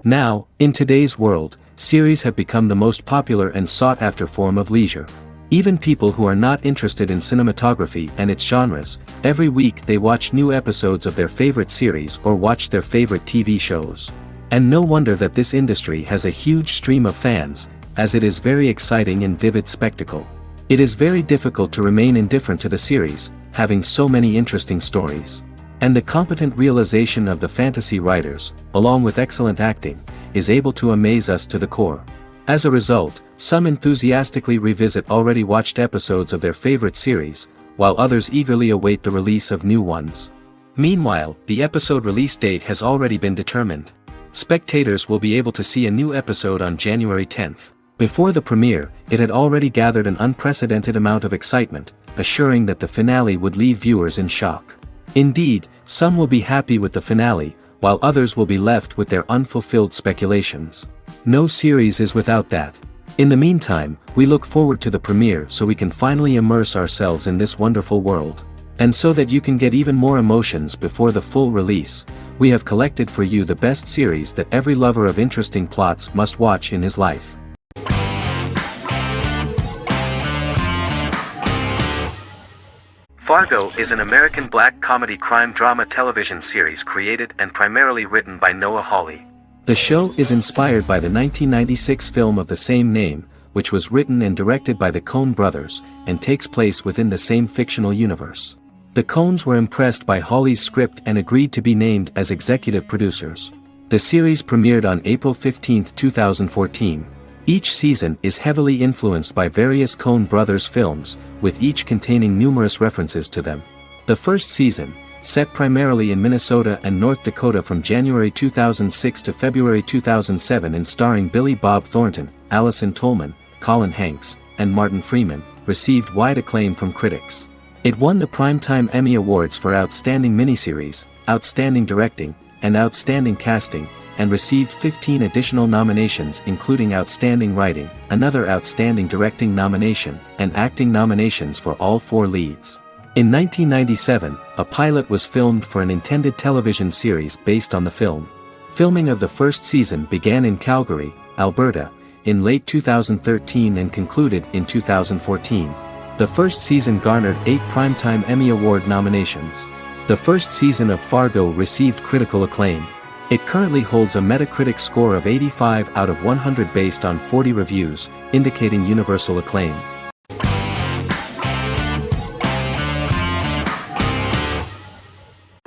Now, in today's world, series have become the most popular and sought-after form of leisure. Even people who are not interested in cinematography and its genres, every week they watch new episodes of their favorite series or watch their favorite TV shows. And no wonder that this industry has a huge stream of fans, as it is very exciting and vivid spectacle. It is very difficult to remain indifferent to the series, having so many interesting stories. And the competent realization of the fantasy writers, along with excellent acting, is able to amaze us to the core. As a result, some enthusiastically revisit already watched episodes of their favorite series, while others eagerly await the release of new ones. Meanwhile, the episode release date has already been determined. Spectators will be able to see a new episode on January 10th. Before the premiere, it had already gathered an unprecedented amount of excitement, assuring that the finale would leave viewers in shock. Indeed, some will be happy with the finale, while others will be left with their unfulfilled speculations. No series is without that. In the meantime, we look forward to the premiere so we can finally immerse ourselves in this wonderful world. And so that you can get even more emotions before the full release, we have collected for you the best series that every lover of interesting plots must watch in his life. Fargo is an American black comedy crime drama television series created and primarily written by Noah Hawley. The show is inspired by the 1996 film of the same name, which was written and directed by the Coen brothers, and takes place within the same fictional universe. The Coens were impressed by Hawley's script and agreed to be named as executive producers. The series premiered on April 15, 2014. Each season is heavily influenced by various Coen brothers films, with each containing numerous references to them. The first season, set primarily in Minnesota and North Dakota from January 2006 to February 2007 and starring Billy Bob Thornton, Allison Tolman, Colin Hanks, and Martin Freeman, received wide acclaim from critics. It won the Primetime Emmy Awards for Outstanding Miniseries, Outstanding Directing, and Outstanding Casting, and received 15 additional nominations including Outstanding Writing, another Outstanding Directing nomination, and acting nominations for all four leads. In 1997, a pilot was filmed for an intended television series based on the film. Filming of the first season began in Calgary, Alberta, in late 2013 and concluded in 2014. The first season garnered 8 Primetime Emmy Award nominations. The first season of Fargo received critical acclaim. It currently holds a Metacritic score of 85 out of 100 based on 40 reviews, indicating universal acclaim.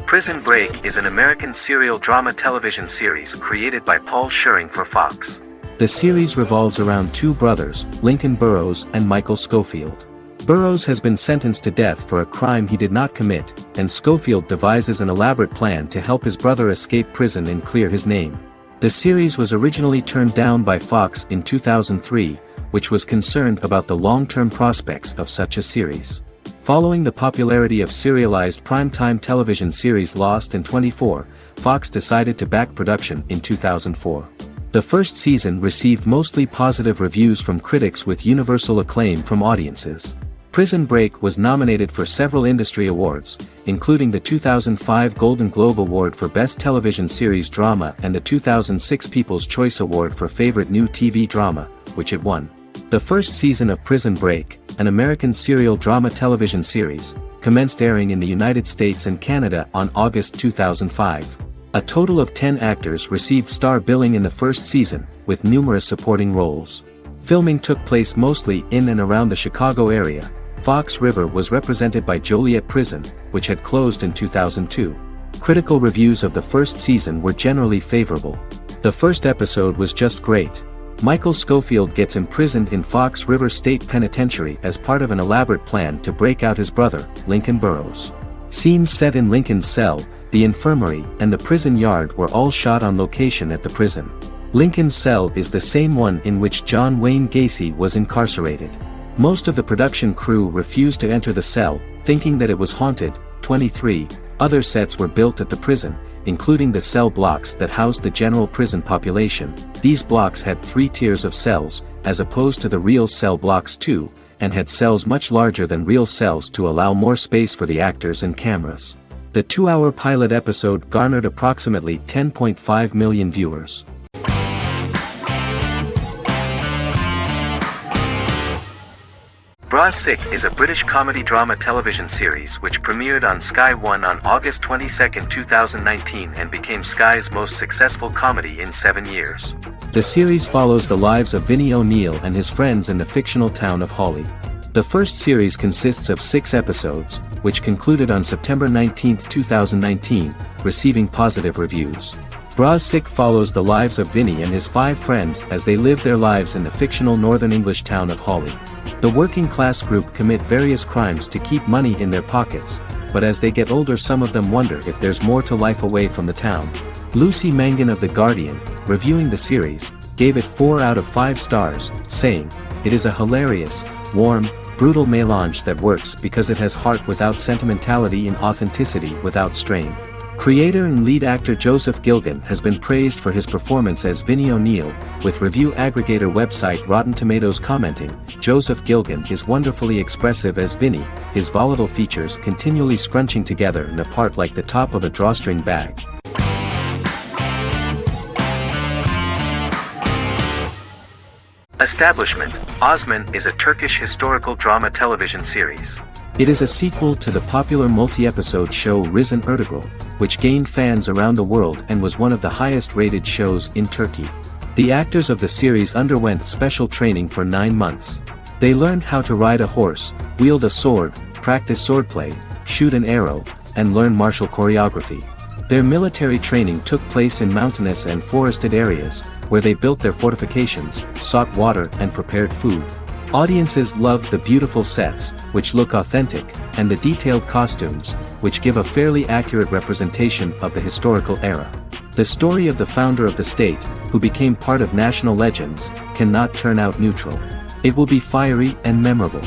Prison Break is an American serial drama television series created by Paul Schering for Fox. The series revolves around two brothers, Lincoln Burrows and Michael Scofield. Burrows has been sentenced to death for a crime he did not commit, and Scofield devises an elaborate plan to help his brother escape prison and clear his name. The series was originally turned down by Fox in 2003, which was concerned about the long-term prospects of such a series. Following the popularity of serialized primetime television series Lost and 24, Fox decided to back production in 2004. The first season received mostly positive reviews from critics with universal acclaim from audiences. Prison Break was nominated for several industry awards, including the 2005 Golden Globe Award for Best Television Series Drama and the 2006 People's Choice Award for Favorite New TV Drama, which it won. The first season of Prison Break, an American serial drama television series, commenced airing in the United States and Canada on August 2005. A total of 10 actors received star billing in the first season, with numerous supporting roles. Filming took place mostly in and around the Chicago area. Fox River was represented by Joliet Prison, which had closed in 2002. Critical reviews of the first season were generally favorable. The first episode was just great. Michael Scofield gets imprisoned in Fox River State Penitentiary as part of an elaborate plan to break out his brother, Lincoln Burrows. Scenes set in Lincoln's cell, the infirmary, and the prison yard were all shot on location at the prison. Lincoln's cell is the same one in which John Wayne Gacy was incarcerated. Most of the production crew refused to enter the cell, thinking that it was haunted. 23 other sets were built at the prison, including the cell blocks that housed the general prison population. These blocks had 3 tiers of cells, as opposed to the real cell blocks 2, and had cells much larger than real cells to allow more space for the actors and cameras. The 2-hour pilot episode garnered approximately 10.5 million viewers. Bra Sick is a British comedy drama television series which premiered on Sky One on August 22, 2019 and became Sky's most successful comedy in 7 years. The series follows the lives of Vinnie O'Neill and his friends in the fictional town of Hawley. The first series consists of 6 episodes, which concluded on September 19, 2019, receiving positive reviews. Bra Sick follows the lives of Vinnie and his 5 friends as they live their lives in the fictional Northern English town of Hawley. The working class group commit various crimes to keep money in their pockets, but as they get older some of them wonder if there's more to life away from the town. Lucy Mangan of The Guardian, reviewing the series, gave it 4 out of 5 stars, saying, "It is a hilarious, warm, brutal melange that works because it has heart without sentimentality and authenticity without strain." Creator and lead actor Joseph Gilgun has been praised for his performance as Vinnie O'Neill, with review aggregator website Rotten Tomatoes commenting, "Joseph Gilgun is wonderfully expressive as Vinnie, his volatile features continually scrunching together and apart like the top of a drawstring bag." Establishment: Osman is a Turkish historical drama television series. It is a sequel to the popular multi-episode show Risen Ertugrul, which gained fans around the world and was one of the highest-rated shows in Turkey. The actors of the series underwent special training for 9 months. They learned how to ride a horse, wield a sword, practice swordplay, shoot an arrow, and learn martial choreography. Their military training took place in mountainous and forested areas, where they built their fortifications, sought water and prepared food. Audiences loved the beautiful sets, which look authentic, and the detailed costumes, which give a fairly accurate representation of the historical era. The story of the founder of the state, who became part of national legends, cannot turn out neutral. It will be fiery and memorable.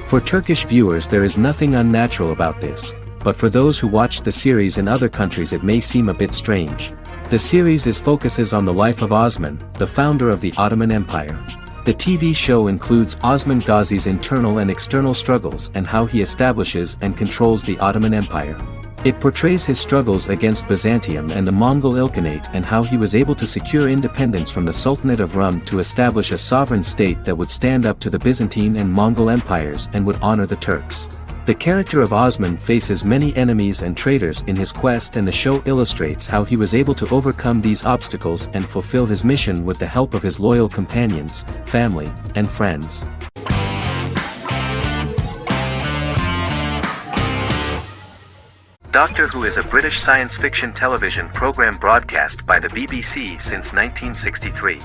For Turkish viewers there is nothing unnatural about this, but for those who watched the series in other countries it may seem a bit strange. The series focuses on the life of Osman, the founder of the Ottoman Empire. The TV show includes Osman Ghazi's internal and external struggles and how he establishes and controls the Ottoman Empire. It portrays his struggles against Byzantium and the Mongol Ilkhanate and how he was able to secure independence from the Sultanate of Rum to establish a sovereign state that would stand up to the Byzantine and Mongol empires and would honor the Turks. The character of Osman faces many enemies and traitors in his quest, and the show illustrates how he was able to overcome these obstacles and fulfill his mission with the help of his loyal companions, family, and friends. Doctor Who is a British science fiction television program broadcast by the BBC since 1963.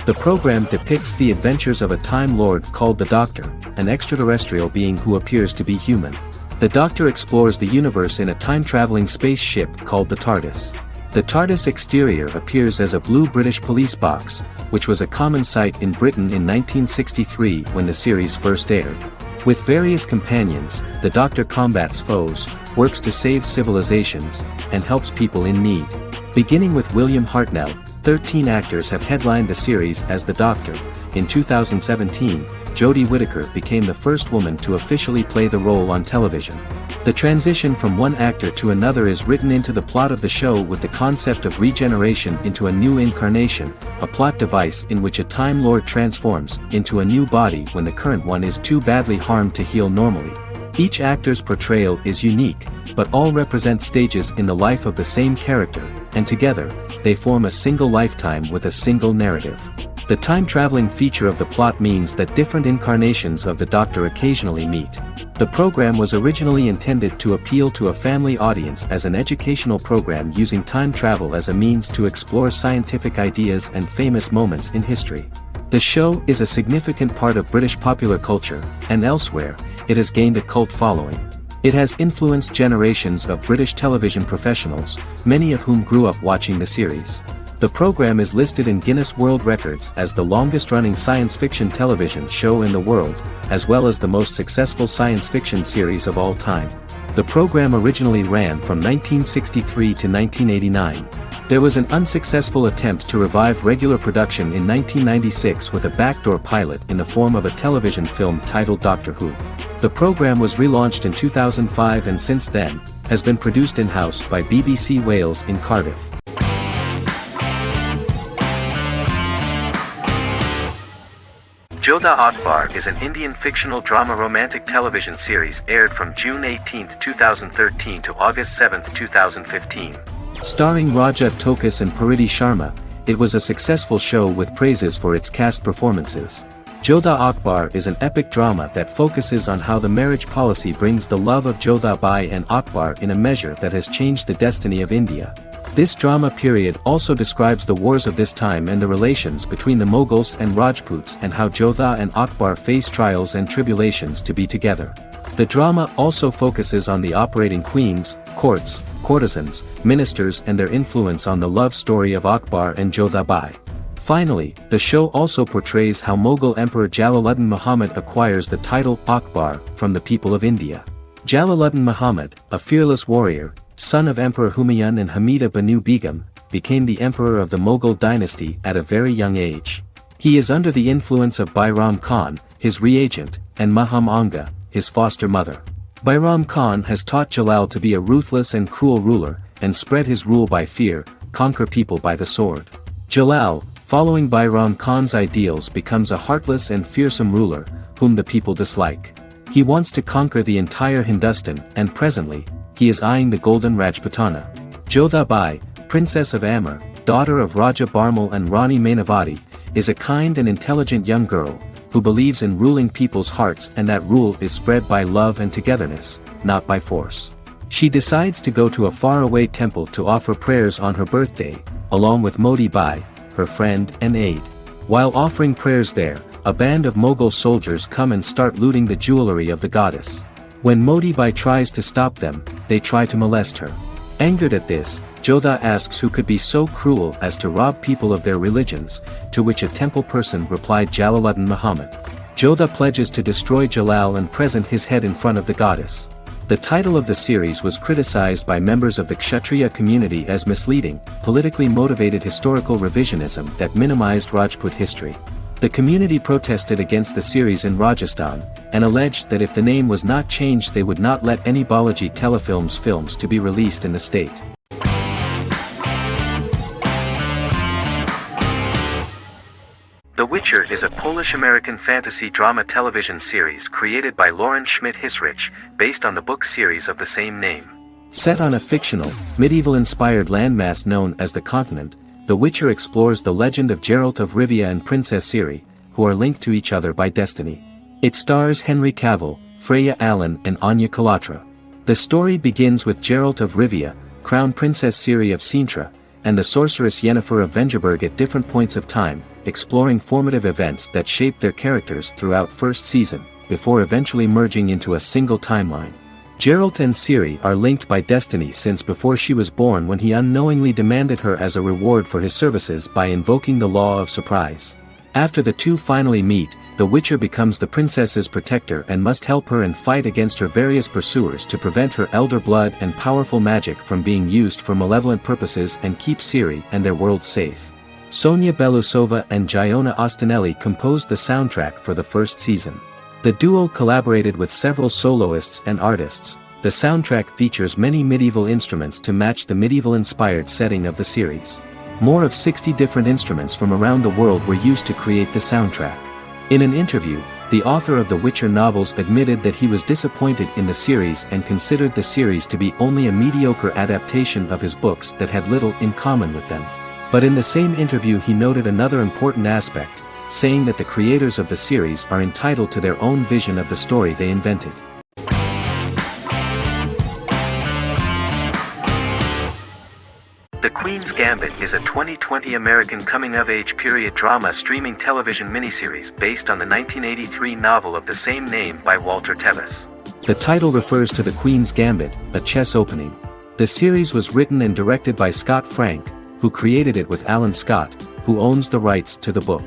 The program depicts the adventures of a Time Lord called the Doctor, an extraterrestrial being who appears to be human. The Doctor explores the universe in a time-traveling spaceship called the TARDIS. The TARDIS exterior appears as a blue British police box, which was a common sight in Britain in 1963 when the series first aired. With various companions, the Doctor combats foes, works to save civilizations, and helps people in need. Beginning with William Hartnell, 13 actors have headlined the series as the Doctor. In 2017, Jodie Whittaker became the first woman to officially play the role on television. The transition from one actor to another is written into the plot of the show with the concept of regeneration into a new incarnation, a plot device in which a Time Lord transforms into a new body when the current one is too badly harmed to heal normally. Each actor's portrayal is unique, but all represent stages in the life of the same character, and together, they form a single lifetime with a single narrative. The time-traveling feature of the plot means that different incarnations of the Doctor occasionally meet. The program was originally intended to appeal to a family audience as an educational program using time travel as a means to explore scientific ideas and famous moments in history. The show is a significant part of British popular culture, and elsewhere, it has gained a cult following. It has influenced generations of British television professionals, many of whom grew up watching the series. The program is listed in Guinness World Records as the longest-running science fiction television show in the world, as well as the most successful science fiction series of all time. The program originally ran from 1963 to 1989. There was an unsuccessful attempt to revive regular production in 1996 with a backdoor pilot in the form of a television film titled Doctor Who. The program was relaunched in 2005 and since then, has been produced in-house by BBC Wales in Cardiff. Jodha Akbar is an Indian fictional drama romantic television series aired from June 18, 2013 to August 7, 2015. Starring Raja Tokas and Pariti Sharma, it was a successful show with praises for its cast performances. Jodha Akbar is an epic drama that focuses on how the marriage policy brings the love of Jodha Bai and Akbar in a measure that has changed the destiny of India. This drama period also describes the wars of this time and the relations between the Mughals and Rajputs and how Jodha and Akbar face trials and tribulations to be together. The drama also focuses on the operating queens, courts, courtesans, ministers and their influence on the love story of Akbar and Jodha Bai. Finally, the show also portrays how Mughal Emperor Jalaluddin Muhammad acquires the title Akbar from the people of India. Jalaluddin Muhammad, a fearless warrior, son of Emperor Humayun and Hamida Banu Begum, became the emperor of the Mughal dynasty at a very young age. He is under the influence of Bairam Khan, his reagent, and Maham Anga, his foster mother. Bairam Khan has taught Jalal to be a ruthless and cruel ruler, and spread his rule by fear, conquer people by the sword. Jalal, following Bairam Khan's ideals, becomes a heartless and fearsome ruler, whom the people dislike. He wants to conquer the entire Hindustan, and presently, he is eyeing the golden Rajputana. Jodha Bai, princess of Amber, daughter of Raja Barmal and Rani Mainavati, is a kind and intelligent young girl, who believes in ruling people's hearts and that rule is spread by love and togetherness, not by force. She decides to go to a faraway temple to offer prayers on her birthday, along with Modi Bai, her friend and aide. While offering prayers there, a band of Mughal soldiers come and start looting the jewelry of the goddess. When Modi Bai tries to stop them, they try to molest her. Angered at this, Jodha asks who could be so cruel as to rob people of their religions, to which a temple person replied Jalaluddin Muhammad. Jodha pledges to destroy Jalal and present his head in front of the goddess. The title of the series was criticized by members of the Kshatriya community as misleading, politically motivated historical revisionism that minimized Rajput history. The community protested against the series in Rajasthan, and alleged that if the name was not changed they would not let any Balaji telefilms films to be released in the state. The Witcher is a Polish-American fantasy drama television series created by Lauren Schmidt-Hissrich, based on the book series of the same name. Set on a fictional, medieval-inspired landmass known as the Continent, The Witcher explores the legend of Geralt of Rivia and Princess Ciri, who are linked to each other by destiny. It stars Henry Cavill, Freya Allan and Anya Kalatra. The story begins with Geralt of Rivia, Crown Princess Ciri of Sintra, and the sorceress Yennefer of Vengerberg at different points of time, exploring formative events that shape their characters throughout first season, before eventually merging into a single timeline. Geralt and Ciri are linked by destiny since before she was born when he unknowingly demanded her as a reward for his services by invoking the law of surprise. After the two finally meet, the Witcher becomes the princess's protector and must help her and fight against her various pursuers to prevent her elder blood and powerful magic from being used for malevolent purposes and keep Ciri and their world safe. Sonia Belousova and Giona Ostinelli composed the soundtrack for the first season. The duo collaborated with several soloists and artists. The soundtrack features many medieval instruments to match the medieval-inspired setting of the series. More of 60 different instruments from around the world were used to create the soundtrack. In an interview, the author of the Witcher novels admitted that he was disappointed in the series and considered the series to be only a mediocre adaptation of his books that had little in common with them. But in the same interview he noted another important aspect, saying that the creators of the series are entitled to their own vision of the story they invented. The Queen's Gambit is a 2020 American coming-of-age period drama streaming television miniseries based on the 1983 novel of the same name by Walter Tevis. The title refers to the Queen's Gambit, a chess opening. The series was written and directed by Scott Frank, who created it with Alan Scott, who owns the rights to the book.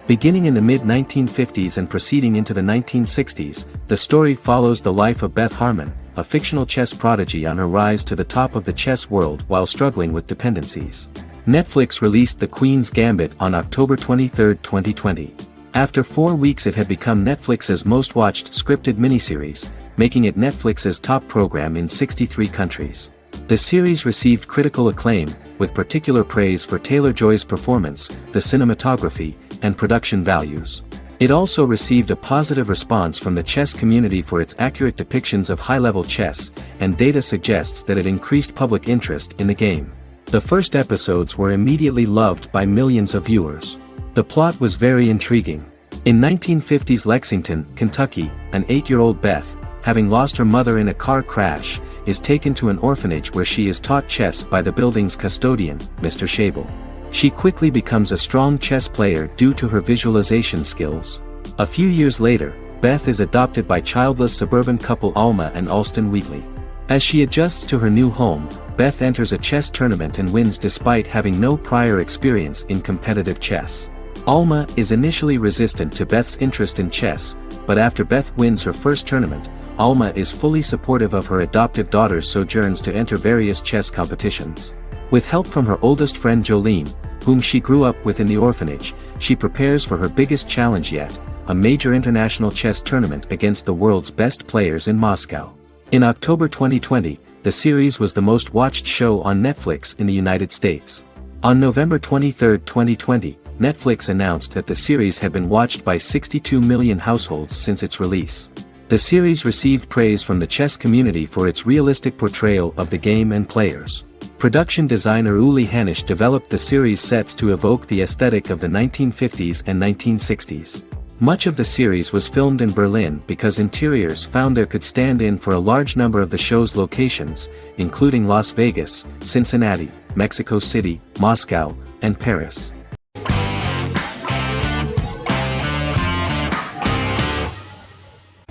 Beginning in the mid-1950s and proceeding into the 1960s, the story follows the life of Beth Harmon, a fictional chess prodigy on her rise to the top of the chess world while struggling with dependencies. Netflix released The Queen's Gambit on October 23, 2020. After 4 weeks it had become Netflix's most-watched scripted miniseries, making it Netflix's top program in 63 countries. The series received critical acclaim, with particular praise for Taylor-Joy's performance, the cinematography, and production values. It also received a positive response from the chess community for its accurate depictions of high-level chess, and data suggests that it increased public interest in the game. The first episodes were immediately loved by millions of viewers. The plot was very intriguing. In 1950s Lexington, Kentucky, an 8-year-old Beth, having lost her mother in a car crash, is taken to an orphanage where she is taught chess by the building's custodian, Mr. Schabel. She quickly becomes a strong chess player due to her visualization skills. A few years later, Beth is adopted by childless suburban couple Alma and Alston Wheatley. As she adjusts to her new home, Beth enters a chess tournament and wins despite having no prior experience in competitive chess. Alma is initially resistant to Beth's interest in chess, but after Beth wins her first tournament, Alma is fully supportive of her adoptive daughter's sojourns to enter various chess competitions. With help from her oldest friend Jolene, whom she grew up with in the orphanage, she prepares for her biggest challenge yet, a major international chess tournament against the world's best players in Moscow. In October 2020, the series was the most watched show on Netflix in the United States. On November 23, 2020, Netflix announced that the series had been watched by 62 million households since its release. The series received praise from the chess community for its realistic portrayal of the game and players. Production designer Uli Hanisch developed the series sets to evoke the aesthetic of the 1950s and 1960s. Much of the series was filmed in Berlin because interiors found there could stand in for a large number of the show's locations, including Las Vegas, Cincinnati, Mexico City, Moscow, and Paris.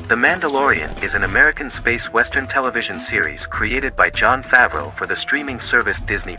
The Mandalorian is an American space western television series created by Jon Favreau for the streaming service Disney+.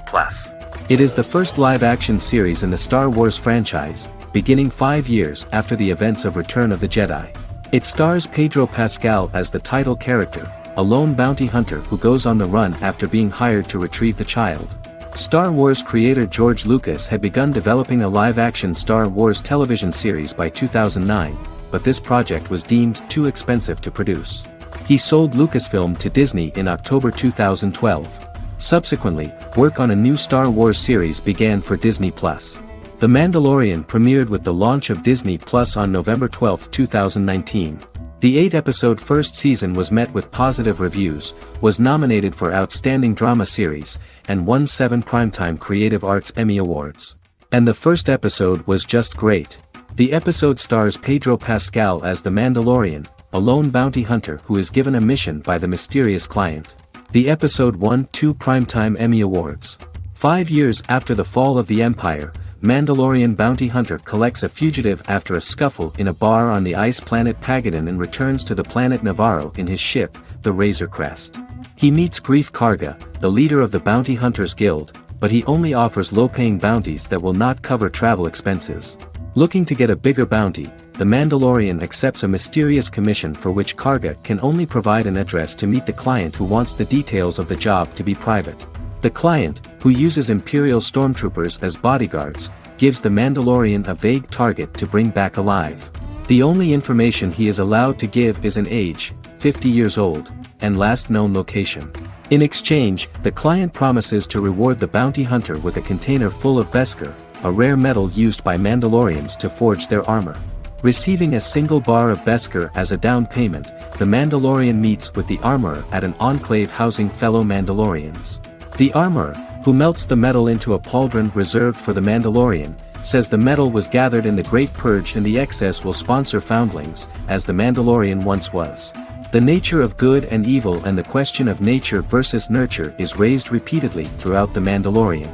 It is the first live-action series in the Star Wars franchise, beginning 5 years after the events of Return of the Jedi. It stars Pedro Pascal as the title character, a lone bounty hunter who goes on the run after being hired to retrieve the child. Star Wars creator George Lucas had begun developing a live-action Star Wars television series by 2009, but this project was deemed too expensive to produce. He sold Lucasfilm to Disney in October 2012. Subsequently, work on a new Star Wars series began for Disney+. The Mandalorian premiered with the launch of Disney+ on November 12, 2019. The 8-episode first season was met with positive reviews, was nominated for Outstanding Drama Series, and won 7 Primetime Creative Arts Emmy Awards. And the first episode was just great. The episode stars Pedro Pascal as the Mandalorian, a lone bounty hunter who is given a mission by the mysterious client. The episode won 2 Primetime Emmy Awards. 5 years after the fall of the Empire, Mandalorian bounty hunter collects a fugitive after a scuffle in a bar on the ice planet Pagadan and returns to the planet Navarro in his ship, the Razor Crest. He meets Grief Karga, the leader of the Bounty Hunters Guild, but he only offers low-paying bounties that will not cover travel expenses. Looking to get a bigger bounty, the Mandalorian accepts a mysterious commission for which Karga can only provide an address to meet the client who wants the details of the job to be private. The client, who uses Imperial stormtroopers as bodyguards, gives the Mandalorian a vague target to bring back alive. The only information he is allowed to give is an age, 50 years old, and last known location. In exchange, the client promises to reward the bounty hunter with a container full of Beskar, a rare metal used by Mandalorians to forge their armor. Receiving a single bar of Beskar as a down payment, the Mandalorian meets with the armorer at an enclave housing fellow Mandalorians. The armorer, who melts the metal into a pauldron reserved for the Mandalorian, says the metal was gathered in the Great Purge and the excess will sponsor foundlings, as the Mandalorian once was. The nature of good and evil and the question of nature versus nurture is raised repeatedly throughout The Mandalorian.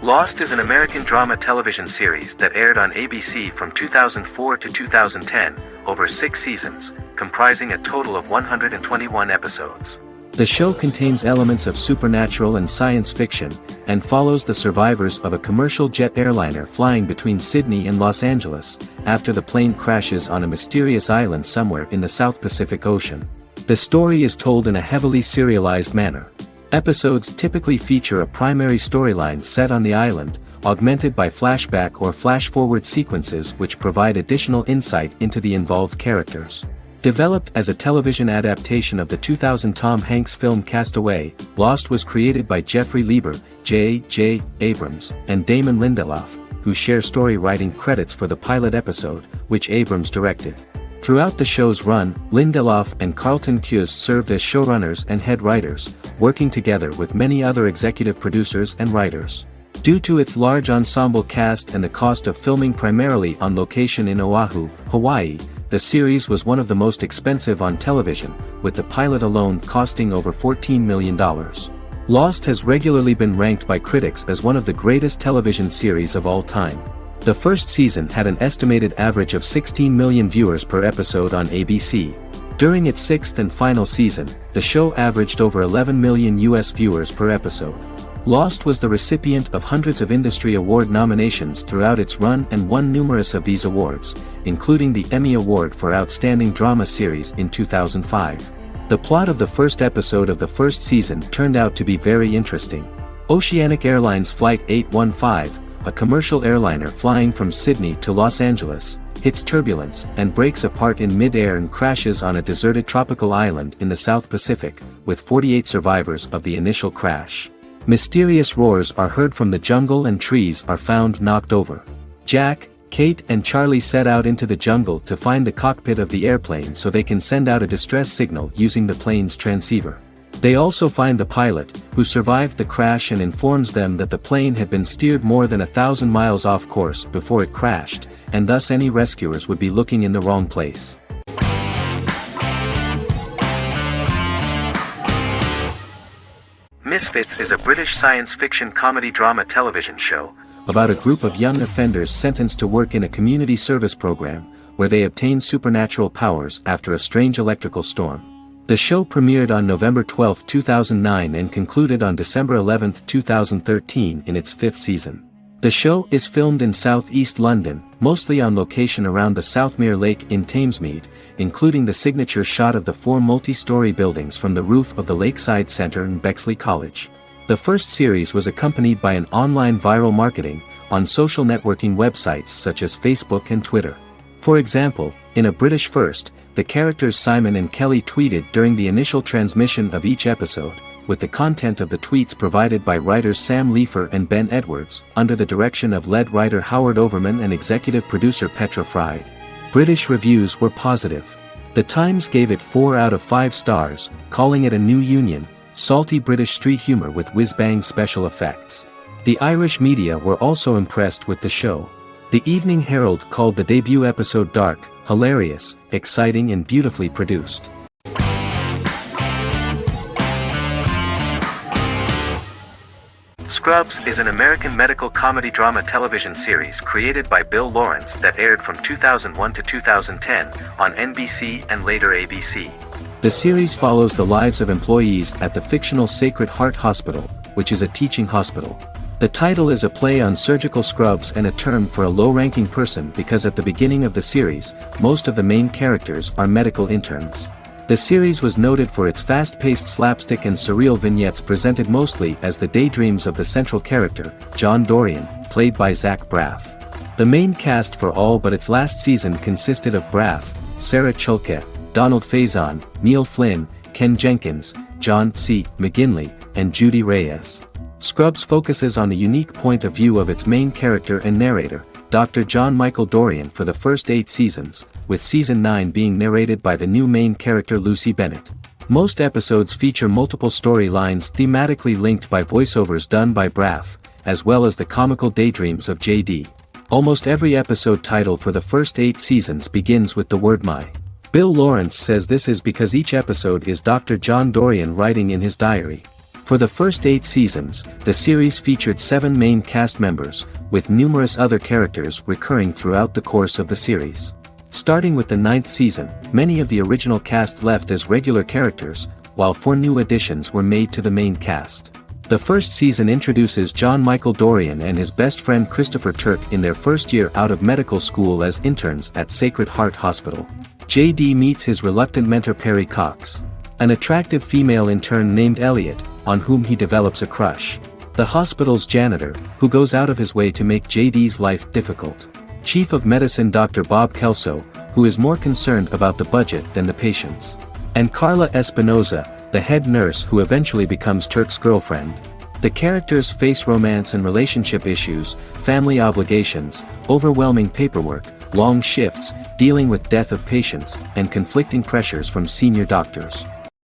Lost is an American drama television series that aired on ABC from 2004 to 2010, over 6 seasons, comprising a total of 121 episodes. The show contains elements of supernatural and science fiction, and follows the survivors of a commercial jet airliner flying between Sydney and Los Angeles, after the plane crashes on a mysterious island somewhere in the South Pacific Ocean. The story is told in a heavily serialized manner. Episodes typically feature a primary storyline set on the island, augmented by flashback or flash-forward sequences which provide additional insight into the involved characters. Developed as a television adaptation of the 2000 Tom Hanks film Castaway, Lost was created by Jeffrey Lieber, J.J. Abrams, and Damon Lindelof, who share story writing credits for the pilot episode, which Abrams directed. Throughout the show's run, Lindelof and Carlton Cuse served as showrunners and head writers, working together with many other executive producers and writers. Due to its large ensemble cast and the cost of filming primarily on location in Oahu, Hawaii, the series was one of the most expensive on television, with the pilot alone costing over $14 million. Lost has regularly been ranked by critics as one of the greatest television series of all time. The first season had an estimated average of 16 million viewers per episode on ABC. During its sixth and final season, the show averaged over 11 million US viewers per episode. Lost was the recipient of hundreds of industry award nominations throughout its run and won numerous of these awards, including the Emmy Award for Outstanding Drama Series in 2005. The plot of the first episode of the first season turned out to be very interesting. Oceanic Airlines Flight 815, a commercial airliner flying from Sydney to Los Angeles, hits turbulence and breaks apart in mid-air and crashes on a deserted tropical island in the South Pacific, with 48 survivors of the initial crash. Mysterious roars are heard from the jungle and trees are found knocked over. Jack, Kate and Charlie set out into the jungle to find the cockpit of the airplane so they can send out a distress signal using the plane's transceiver. They also find the pilot, who survived the crash and informs them that the plane had been steered more than 1,000 miles off course before it crashed, and thus any rescuers would be looking in the wrong place. Misfits is a British science fiction comedy drama television show about a group of young offenders sentenced to work in a community service program, where they obtain supernatural powers after a strange electrical storm. The show premiered on November 12, 2009 and concluded on December 11, 2013 in its fifth season. The show is filmed in southeast London, mostly on location around the Southmere Lake in Thamesmead, including the signature shot of the 4 multi-story buildings from the roof of the Lakeside Centre in Bexley College. The first series was accompanied by an online viral marketing on social networking websites such as Facebook and Twitter. For example, in a British first, the characters Simon and Kelly tweeted during the initial transmission of each episode, with the content of the tweets provided by writers Sam Leifer and Ben Edwards, under the direction of lead writer Howard Overman and executive producer Petra Fried. British reviews were positive. The Times gave it 4 out of 5 stars, calling it a new union, salty British street humor with whiz-bang special effects. The Irish media were also impressed with the show. The Evening Herald called the debut episode dark, hilarious, exciting and beautifully produced. Scrubs is an American medical comedy drama television series created by Bill Lawrence that aired from 2001 to 2010 on NBC and later ABC. The series follows the lives of employees at the fictional Sacred Heart Hospital, which is a teaching hospital. The title is a play on surgical scrubs and a term for a low-ranking person because at the beginning of the series, most of the main characters are medical interns. The series was noted for its fast-paced slapstick and surreal vignettes presented mostly as the daydreams of the central character, John Dorian, played by Zach Braff. The main cast for all but its last season consisted of Braff, Sarah Chulke, Donald Faison, Neil Flynn, Ken Jenkins, John C. McGinley, and Judy Reyes. Scrubs focuses on the unique point of view of its main character and narrator, Dr. John Michael Dorian for the first 8 seasons, with season 9 being narrated by the new main character Lucy Bennett. Most episodes feature multiple storylines thematically linked by voiceovers done by Braff, as well as the comical daydreams of JD. Almost every episode title for the first 8 seasons begins with the word my. Bill Lawrence says this is because each episode is Dr. John Dorian writing in his diary. For the first 8 seasons, the series featured 7 main cast members, with numerous other characters recurring throughout the course of the series. Starting with the 9th season, many of the original cast left as regular characters, while 4 new additions were made to the main cast. The first season introduces John Michael Dorian and his best friend Christopher Turk in their first year out of medical school as interns at Sacred Heart Hospital. JD meets his reluctant mentor Perry Cox, an attractive female intern named Elliot, on whom he develops a crush. The hospital's janitor, who goes out of his way to make JD's life difficult. Chief of Medicine Dr. Bob Kelso, who is more concerned about the budget than the patients. And Carla Espinoza, the head nurse who eventually becomes Turk's girlfriend. The characters face romance and relationship issues, family obligations, overwhelming paperwork, long shifts, dealing with death of patients, and conflicting pressures from senior doctors.